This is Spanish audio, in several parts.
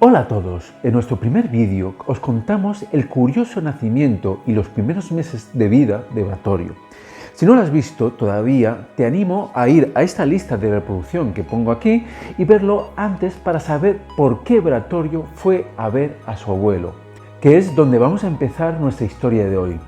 Hola a todos, en nuestro primer vídeo os contamos el curioso nacimiento y los primeros meses de vida de Bratorio. Si no lo has visto todavía, te animo a ir a esta lista de reproducción que pongo aquí y verlo antes para saber por qué Bratorio fue a ver a su abuelo, que es donde vamos a empezar nuestra historia de hoy,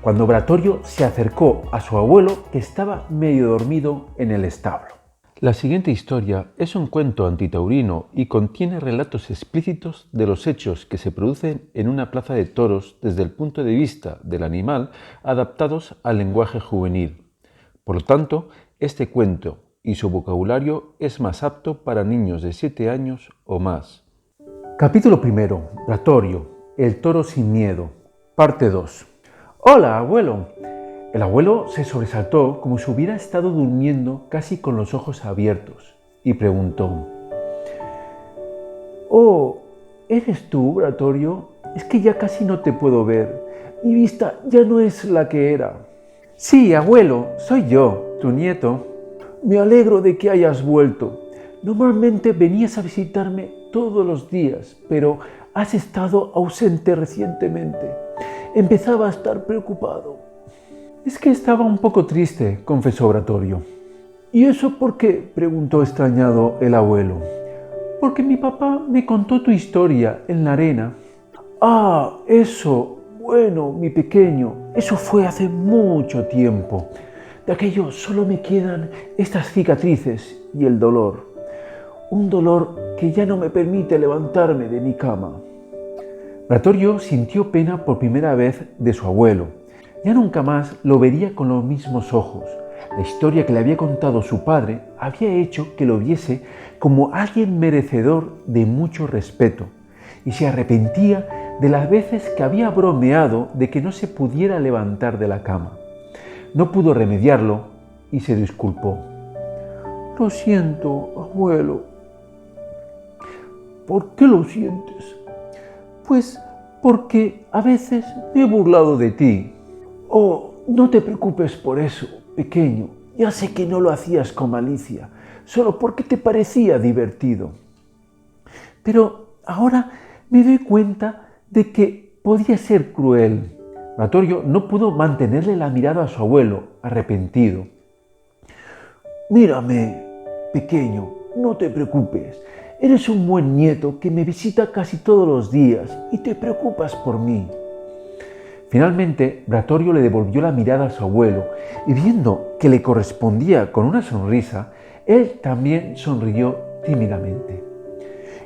cuando Bratorio se acercó a su abuelo que estaba medio dormido en el establo. La siguiente historia es un cuento antitaurino y contiene relatos explícitos de los hechos que se producen en una plaza de toros desde el punto de vista del animal adaptados al lenguaje juvenil. Por lo tanto, este cuento y su vocabulario es más apto para niños de 7 años o más. Capítulo 1. Bratorio, el toro sin miedo. Parte 2. ¡Hola, abuelo! El abuelo se sobresaltó como si hubiera estado durmiendo casi con los ojos abiertos y preguntó: «Oh, ¿eres tú, Bratorio? Es que ya casi no te puedo ver. Mi vista ya no es la que era». «Sí, abuelo, soy yo, tu nieto». «Me alegro de que hayas vuelto. Normalmente venías a visitarme todos los días, pero has estado ausente recientemente. Empezaba a estar preocupado». «Es que estaba un poco triste», confesó Bratorio. «¿Y eso por qué?», preguntó extrañado el abuelo. «Porque mi papá me contó tu historia en la arena». «Ah, eso. Bueno, mi pequeño, eso fue hace mucho tiempo. De aquello solo me quedan estas cicatrices y el dolor. Un dolor que ya no me permite levantarme de mi cama». Bratorio sintió pena por primera vez de su abuelo. Ya nunca más lo vería con los mismos ojos. La historia que le había contado su padre había hecho que lo viese como alguien merecedor de mucho respeto y se arrepentía de las veces que había bromeado de que no se pudiera levantar de la cama. No pudo remediarlo y se disculpó. «Lo siento, abuelo». «¿Por qué lo sientes?» «Pues porque a veces me he burlado de ti». «Oh, no te preocupes por eso, pequeño. Ya sé que no lo hacías con malicia, solo porque te parecía divertido. Pero ahora me doy cuenta de que podía ser cruel». Bratorio no pudo mantenerle la mirada a su abuelo, arrepentido. «Mírame, pequeño, no te preocupes. Eres un buen nieto que me visita casi todos los días y te preocupas por mí». Finalmente, Bratorio le devolvió la mirada a su abuelo y viendo que le correspondía con una sonrisa, él también sonrió tímidamente.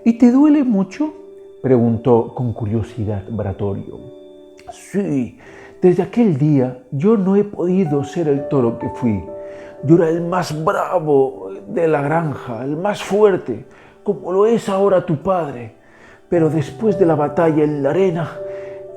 «¿Y te duele mucho?», preguntó con curiosidad Bratorio. «Sí, desde aquel día yo no he podido ser el toro que fui. Yo era el más bravo de la granja, el más fuerte, como lo es ahora tu padre. Pero después de la batalla en la arena,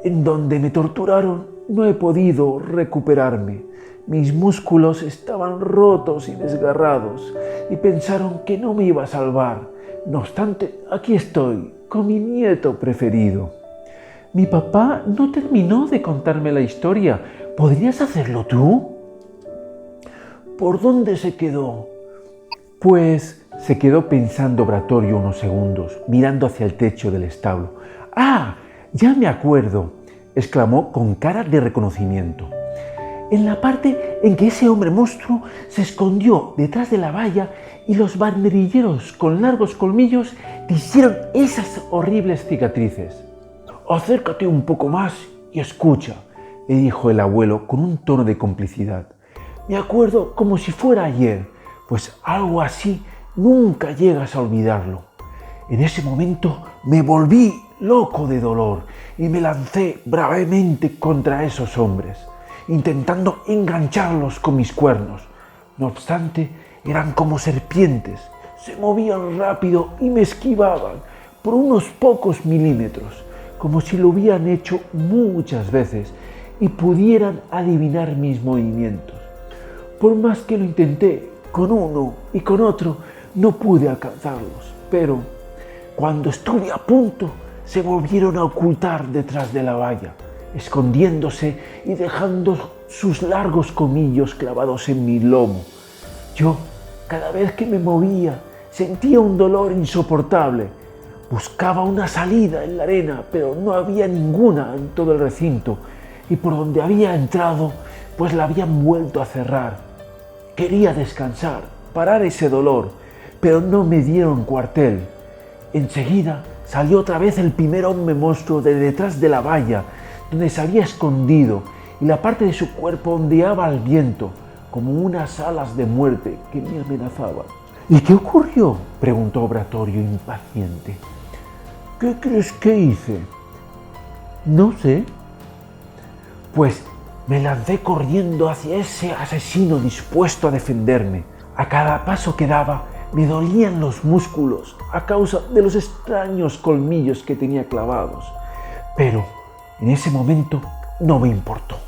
en donde me torturaron, no he podido recuperarme. Mis músculos estaban rotos y desgarrados y pensaron que no me iba a salvar. No obstante, aquí estoy, con mi nieto preferido». «Mi papá no terminó de contarme la historia. ¿Podrías hacerlo tú?». «¿Por dónde se quedó?». Pues se quedó pensando Bratorio unos segundos, mirando hacia el techo del establo. «¡Ah! Ya me acuerdo», exclamó con cara de reconocimiento. «En la parte en que ese hombre monstruo se escondió detrás de la valla y los banderilleros con largos colmillos te hicieron esas horribles cicatrices». «Acércate un poco más y escucha», le dijo el abuelo con un tono de complicidad. «Me acuerdo como si fuera ayer, pues algo así nunca llegas a olvidarlo. En ese momento me volví loco de dolor y me lancé bravemente contra esos hombres, intentando engancharlos con mis cuernos. No obstante, eran como serpientes, se movían rápido y me esquivaban por unos pocos milímetros, como si lo hubieran hecho muchas veces y pudieran adivinar mis movimientos. Por más que lo intenté con uno y con otro, no pude alcanzarlos, pero cuando estuve a punto, se volvieron a ocultar detrás de la valla, escondiéndose y dejando sus largos colmillos clavados en mi lomo. Yo, cada vez que me movía, sentía un dolor insoportable. Buscaba una salida en la arena, pero no había ninguna en todo el recinto, y por donde había entrado, pues la habían vuelto a cerrar. Quería descansar, parar ese dolor, pero no me dieron cuartel. Enseguida salió otra vez el primer hombre monstruo de detrás de la valla, donde se había escondido, y la parte de su cuerpo ondeaba al viento, como unas alas de muerte que me amenazaban. ¿Y qué ocurrió?, preguntó Bratorio impaciente. ¿Qué crees que hice? No sé. Pues me lancé corriendo hacia ese asesino dispuesto a defenderme. A cada paso que daba me dolían los músculos a causa de los extraños colmillos que tenía clavados. Pero en ese momento no me importó,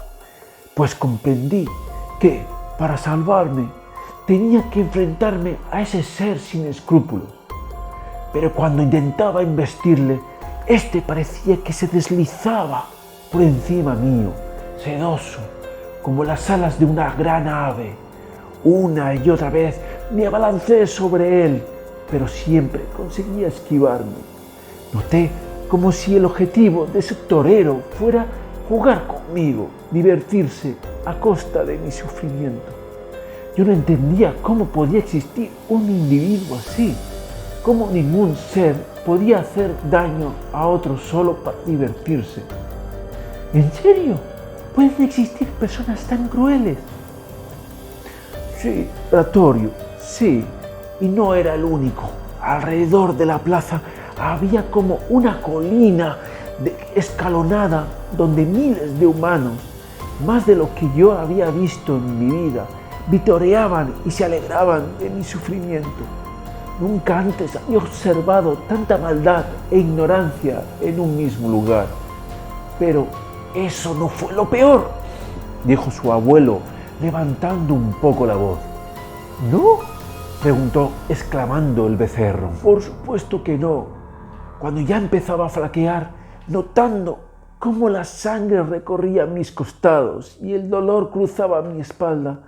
pues comprendí que para salvarme tenía que enfrentarme a ese ser sin escrúpulos. Pero cuando intentaba embestirle, este parecía que se deslizaba por encima mío, sedoso, como las alas de una gran ave. Una y otra vez me abalancé sobre él, pero siempre conseguía esquivarme. Noté como si el objetivo de ese torero fuera jugar conmigo, divertirse a costa de mi sufrimiento. Yo no entendía cómo podía existir un individuo así, cómo ningún ser podía hacer daño a otro solo para divertirse. ¿En serio? ¿Pueden existir personas tan crueles? Sí, Bratorio, sí, y no era el único. Alrededor de la plaza había como una colina escalonada donde miles de humanos, más de lo que yo había visto en mi vida, vitoreaban y se alegraban de mi sufrimiento. Nunca antes había observado tanta maldad e ignorancia en un mismo lugar. Pero eso no fue lo peor, dijo su abuelo, levantando un poco la voz. ¿No?, preguntó exclamando el becerro. Por supuesto que no. Cuando ya empezaba a flaquear, notando cómo la sangre recorría mis costados y el dolor cruzaba mi espalda,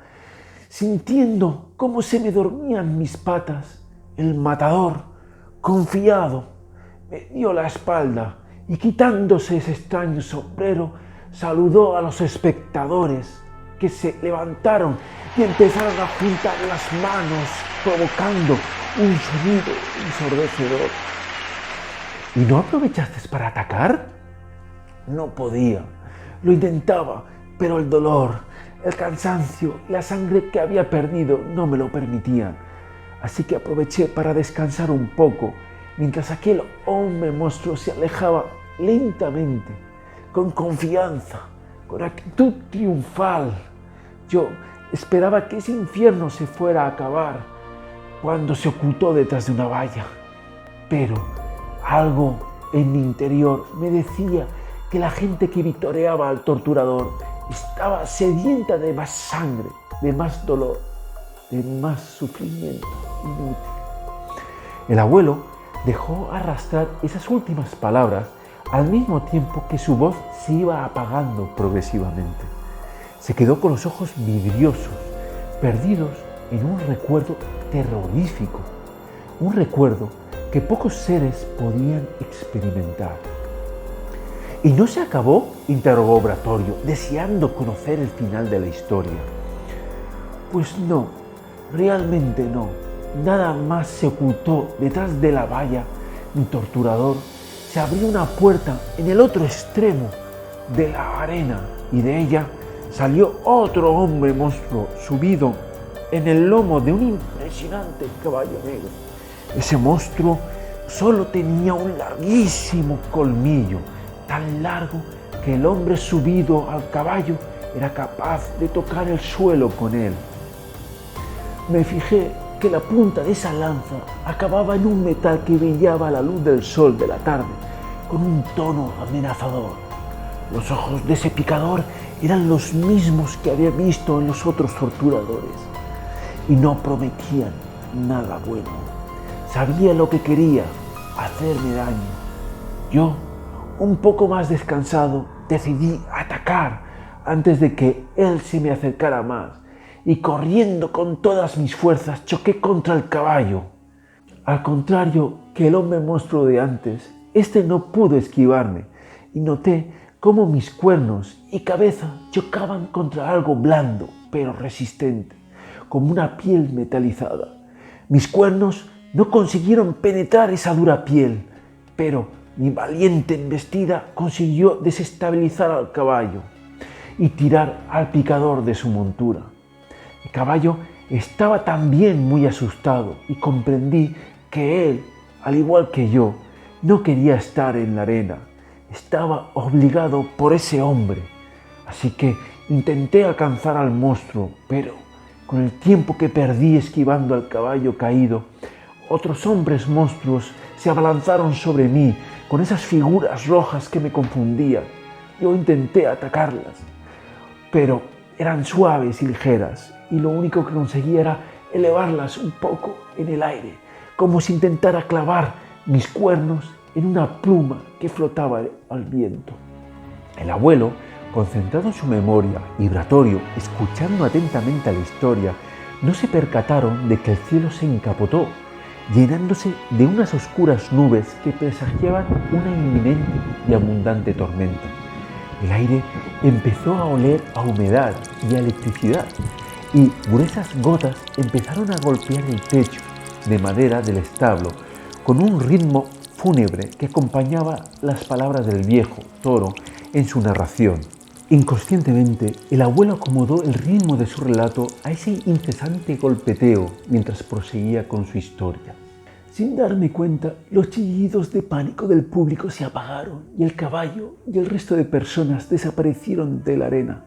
sintiendo cómo se me dormían mis patas, el matador, confiado, me dio la espalda y quitándose ese extraño sombrero, saludó a los espectadores, que se levantaron y empezaron a juntar las manos, provocando un sonido ensordecedor. ¿Y no aprovechaste para atacar? No podía. Lo intentaba, pero el dolor, el cansancio y la sangre que había perdido no me lo permitían. Así que aproveché para descansar un poco, mientras aquel hombre monstruo se alejaba lentamente, con confianza, con actitud triunfal. Yo esperaba que ese infierno se fuera a acabar cuando se ocultó detrás de una valla. Pero algo en mi interior me decía que la gente que vitoreaba al torturador estaba sedienta de más sangre, de más dolor, de más sufrimiento inútil. El abuelo dejó arrastrar esas últimas palabras al mismo tiempo que su voz se iba apagando progresivamente. Se quedó con los ojos vidriosos, perdidos en un recuerdo terrorífico, un recuerdo que pocos seres podían experimentar. ¿Y no se acabó?, interrogó Bratorio, deseando conocer el final de la historia. Pues no, realmente no. Nada más se ocultó detrás de la valla. Mi torturador se abrió una puerta en el otro extremo de la arena y de ella salió otro hombre monstruo subido en el lomo de un impresionante caballo negro. Ese monstruo solo tenía un larguísimo colmillo, tan largo que el hombre subido al caballo era capaz de tocar el suelo con él. Me fijé que la punta de esa lanza acababa en un metal que brillaba a la luz del sol de la tarde, con un tono amenazador. Los ojos de ese picador eran los mismos que había visto en los otros torturadores y no prometían nada bueno. Sabía lo que quería, hacerme daño. Yo, un poco más descansado, decidí atacar antes de que él se me acercara más y corriendo con todas mis fuerzas choqué contra el caballo. Al contrario que que el hombre monstruo de antes. Este no pudo esquivarme y noté cómo mis cuernos y cabeza chocaban contra algo blando pero resistente, como una piel metalizada. Mis cuernos no consiguieron penetrar esa dura piel, pero mi valiente embestida consiguió desestabilizar al caballo y tirar al picador de su montura. El caballo estaba también muy asustado y comprendí que él, al igual que yo, no quería estar en la arena. Estaba obligado por ese hombre. Así que intenté alcanzar al monstruo, pero con el tiempo que perdí esquivando al caballo caído, otros hombres monstruos se abalanzaron sobre mí con esas figuras rojas que me confundían. Yo intenté atacarlas, pero eran suaves y ligeras, y lo único que conseguía era elevarlas un poco en el aire, como si intentara clavar mis cuernos en una pluma que flotaba al viento. El abuelo, concentrado en su memoria, y Bratorio, escuchando atentamente a la historia, no se percataron de que el cielo se encapotó, llenándose de unas oscuras nubes que presagiaban una inminente y abundante tormenta. El aire empezó a oler a humedad y a electricidad, y gruesas gotas empezaron a golpear el techo de madera del establo con un ritmo fúnebre que acompañaba las palabras del viejo toro en su narración. Inconscientemente, el abuelo acomodó el ritmo de su relato a ese incesante golpeteo mientras proseguía con su historia. Sin darme cuenta, los chillidos de pánico del público se apagaron y el caballo y el resto de personas desaparecieron de la arena,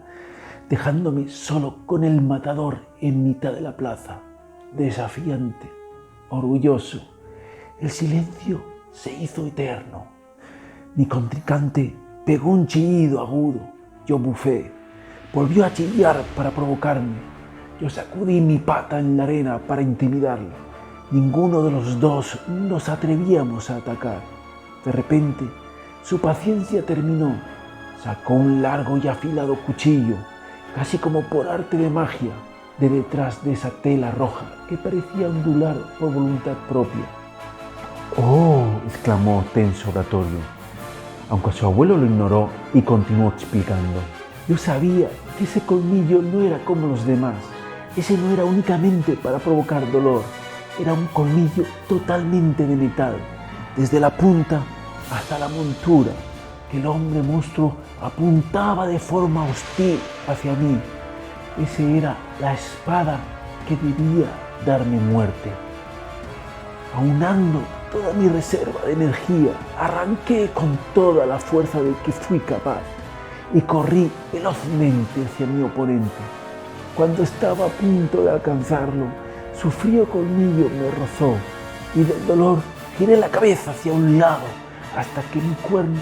dejándome solo con el matador en mitad de la plaza. Desafiante, orgulloso, el silencio se hizo eterno. Mi contrincante pegó un chillido agudo. Yo bufé. Volvió a chillar para provocarme. Yo sacudí mi pata en la arena para intimidarlo. Ninguno de los dos nos atrevíamos a atacar. De repente, su paciencia terminó. Sacó un largo y afilado cuchillo, casi como por arte de magia, de detrás de esa tela roja que parecía ondular por voluntad propia. ¡Oh!, exclamó tenso Bratorio, aunque su abuelo lo ignoró y continuó explicando. Yo sabía que ese colmillo no era como los demás. Ese no era únicamente para provocar dolor. Era un colmillo totalmente de metal, desde la punta hasta la montura, que el hombre monstruo apuntaba de forma hostil hacia mí. Esa era la espada que debía darme muerte. Aunando toda mi reserva de energía, arranqué con toda la fuerza de que fui capaz y corrí velozmente hacia mi oponente. Cuando estaba a punto de alcanzarlo, su frío colmillo me rozó y del dolor giré la cabeza hacia un lado hasta que mi cuerno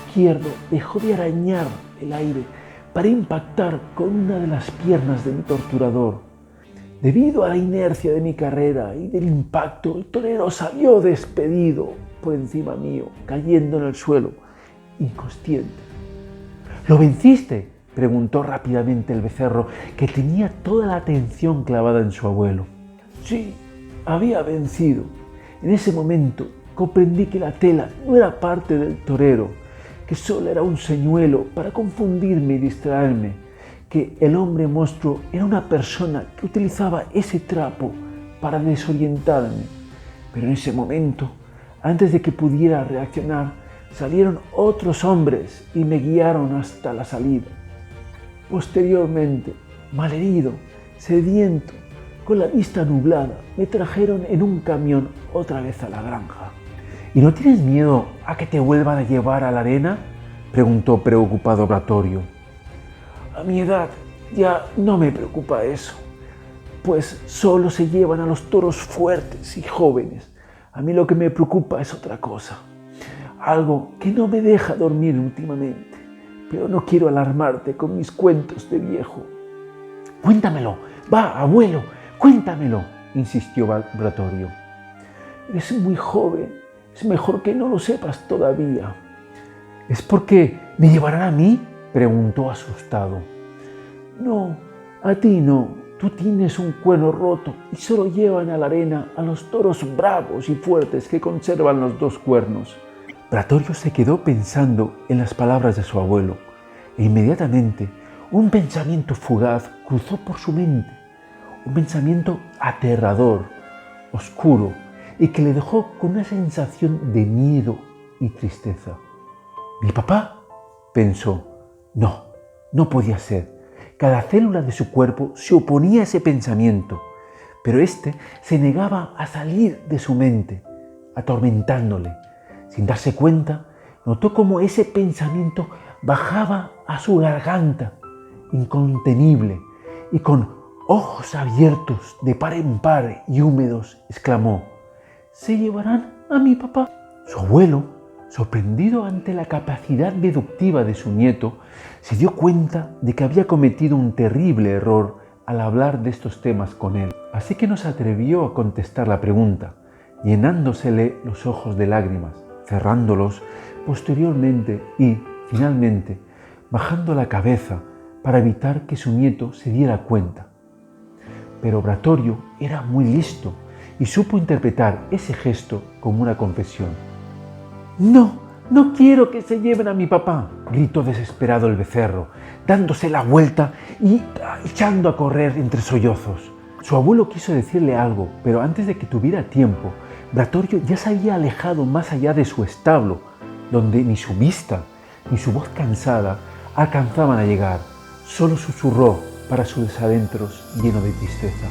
izquierdo dejó de arañar el aire para impactar con una de las piernas de mi torturador. Debido a la inercia de mi carrera y del impacto, el torero salió despedido por encima mío, cayendo en el suelo, inconsciente. ¿Lo venciste?, preguntó rápidamente el becerro, que tenía toda la atención clavada en su abuelo. Sí, había vencido. En ese momento comprendí que la tela no era parte del torero, que solo era un señuelo para confundirme y distraerme, que el hombre monstruo era una persona que utilizaba ese trapo para desorientarme. Pero en ese momento, antes de que pudiera reaccionar, salieron otros hombres y me guiaron hasta la salida. Posteriormente, malherido, sediento, con la vista nublada, me trajeron en un camión otra vez a la granja. ¿Y no tienes miedo a que te vuelvan a llevar a la arena?, preguntó preocupado Bratorio. A mi edad ya no me preocupa eso, pues solo se llevan a los toros fuertes y jóvenes. A mí lo que me preocupa es otra cosa, algo que no me deja dormir últimamente, pero no quiero alarmarte con mis cuentos de viejo. Cuéntamelo, va, abuelo, cuéntamelo, insistió Bratorio. Eres muy joven, es mejor que no lo sepas todavía. ¿Es porque me llevarán a mí?, preguntó asustado. No, a ti no, Tú tienes un cuerno roto y solo llevan a la arena a los toros bravos y fuertes que conservan los dos cuernos. Bratorio se quedó pensando en las palabras de su abuelo e inmediatamente un pensamiento fugaz cruzó por su mente, un pensamiento aterrador, oscuro y que le dejó con una sensación de miedo y tristeza. ¿Mi papá?, pensó. No podía ser. Cada célula de su cuerpo se oponía a ese pensamiento, pero éste se negaba a salir de su mente, atormentándole. Sin darse cuenta, notó cómo ese pensamiento bajaba a su garganta, incontenible, y con ojos abiertos de par en par y húmedos, exclamó: «¿Se llevarán a mi papá?». Su abuelo, sorprendido ante la capacidad deductiva de su nieto, se dio cuenta de que había cometido un terrible error al hablar de estos temas con él. Así que no se atrevió a contestar la pregunta, llenándosele los ojos de lágrimas, cerrándolos posteriormente y, finalmente, bajando la cabeza para evitar que su nieto se diera cuenta. Pero Bratorio era muy listo y supo interpretar ese gesto como una confesión. «No quiero que se lleven a mi papá», gritó desesperado el becerro, dándose la vuelta y echando a correr entre sollozos. Su abuelo quiso decirle algo, pero antes de que tuviera tiempo, Bratorio ya se había alejado más allá de su establo, donde ni su vista ni su voz cansada alcanzaban a llegar. Solo susurró para sus adentros lleno de tristeza: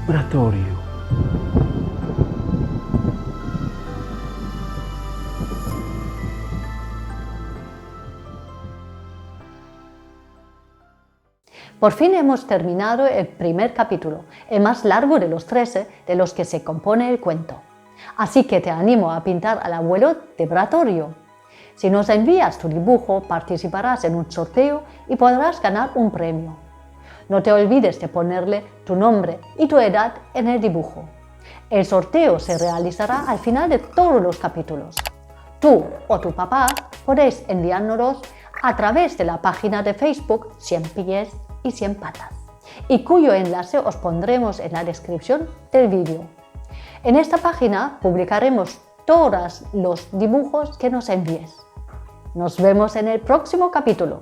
«Bratorio». Por fin hemos terminado el primer capítulo, el más largo de los 13 de los que se compone el cuento. Así que te animo a pintar al abuelo de Bratorio. Si nos envías tu dibujo, participarás en un sorteo y podrás ganar un premio. No te olvides de ponerle tu nombre y tu edad en el dibujo. El sorteo se realizará al final de todos los capítulos. Tú o tu papá podéis enviárnoslos a través de la página de Facebook 100 pies y 100 patas, y cuyo enlace os pondremos en la descripción del vídeo. En esta página publicaremos todos los dibujos que nos envíes. Nos vemos en el próximo capítulo.